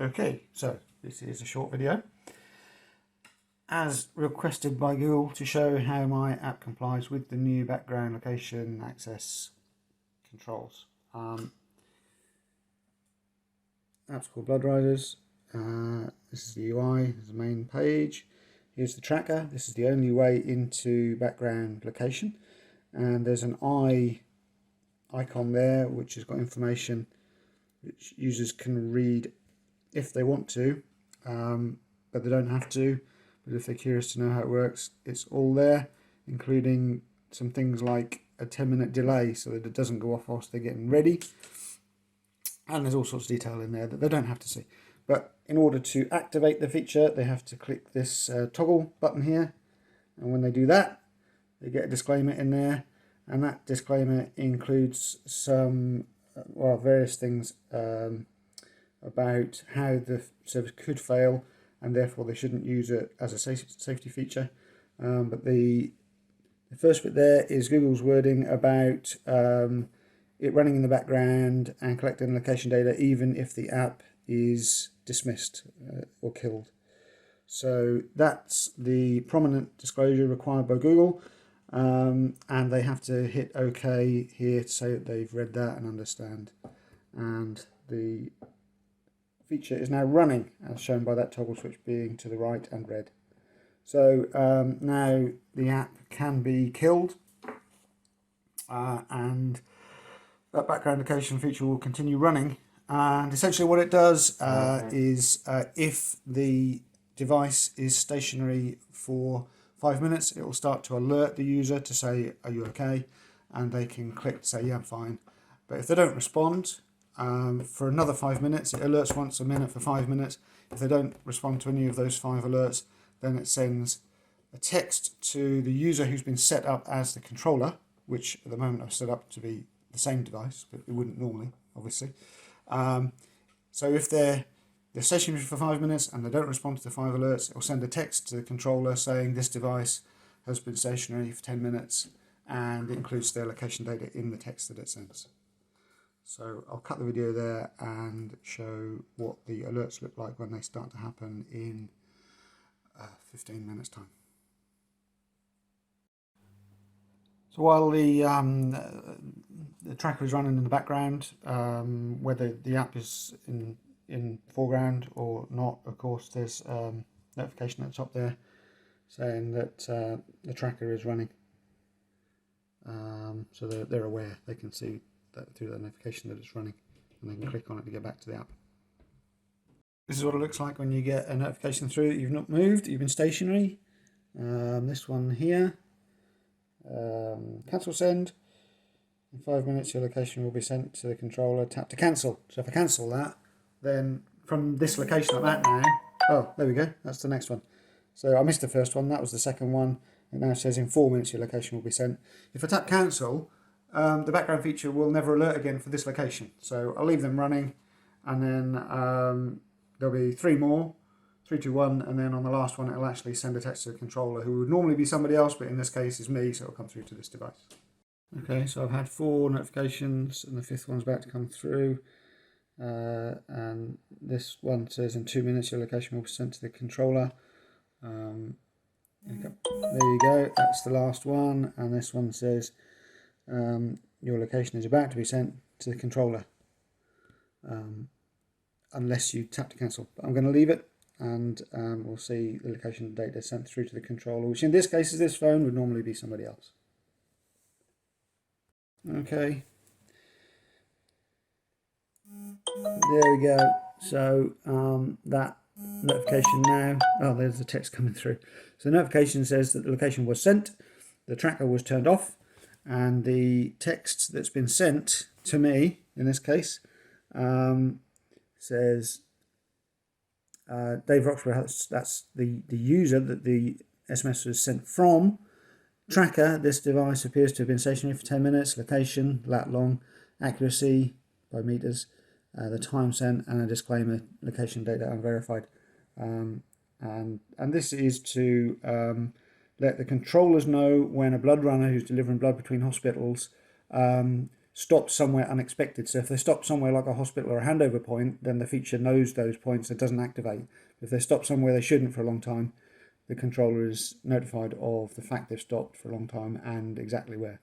Okay, so this is a short video as requested by Google to show how my app complies with the new background location access controls. App's called Bloodriders. This is the UI, this is the main page. Here's the tracker. This is the only way into background location, and there's an eye icon there which has got information which users can read if they want to, but they don't have to. But if they're curious to know how it works, it's all there, including some things like a 10-minute delay so that it doesn't go off whilst they're getting ready. And there's all sorts of detail in there that they don't have to see. But in order to activate the feature, they have to click this toggle button here. And when they do that, they get a disclaimer in there. And that disclaimer includes some, various things about how the service could fail, and therefore they shouldn't use it as a safety feature. But the first bit there is Google's wording about it running in the background and collecting location data even if the app is dismissed or killed. So that's the prominent disclosure required by Google, and they have to hit OK here to say that they've read that and understand. And the feature is now running, as shown by that toggle switch being to the right and red. So now the app can be killed, and that background location feature will continue running. And essentially what it does is if the device is stationary for 5 minutes, it will start to alert the user to say, are you okay? And they can click to say, yeah, I'm fine. But if they don't respond, for another 5 minutes, it alerts once a minute for 5 minutes. If they don't respond to any of those 5 alerts, then it sends a text to the user who's been set up as the controller, which at the moment I've set up to be the same device, but it wouldn't normally, obviously. So if they're stationary for 5 minutes and they don't respond to the 5 alerts, it will send a text to the controller saying this device has been stationary for 10 minutes, and it includes their location data in the text that it sends. So I'll cut the video there and show what the alerts look like when they start to happen in 15 minutes time. So while the tracker is running in the background, whether the app is in foreground or not, of course there's notification at the top there saying that the tracker is running. So they're aware, they can see that through the notification that it's running, and they can click on it to get back to the app. This is what it looks like when you get a notification through that you've not moved, you've been stationary. This one here, cancel send. In 5 minutes your location will be sent to the controller. Tap to cancel. So if I cancel that, then from this location I'm at now, oh, there we go, that's the next one. So I missed the first one, that was the second one. It now says in 4 minutes your location will be sent. If I tap cancel, the background feature will never alert again for this location. So I'll leave them running, and then there'll be 3 more, 3, 2, 1, and then on the last one it'll actually send a text to the controller, who would normally be somebody else, but in this case is me, so it'll come through to this device. Okay, so I've had 4 notifications and the 5th one's about to come through, and this one says in 2 minutes your location will be sent to the controller. There you go, that's the last one, and this one says your location is about to be sent to the controller, unless you tap to cancel. But I'm going to leave it, and we'll see the location data sent through to the controller, which in this case is this phone, would normally be somebody else. Okay, there we go. So that notification now, oh, there's the text coming through. So the notification says that the location was sent, the tracker was turned off, and the text that's been sent to me, in this case, says Dave Roxburgh, that's the user that the SMS was sent from. Tracker, this device appears to have been stationary for 10 minutes, location, lat long, accuracy by meters, the time sent, and a disclaimer, location data unverified. And this is to let the controllers know when a blood runner who's delivering blood between hospitals stopped somewhere unexpected. So if they're stopped somewhere like a hospital or a handover point, then the feature knows those points and doesn't activate. If they're stopped somewhere they shouldn't for a long time, the controller is notified of the fact they've stopped for a long time and exactly where.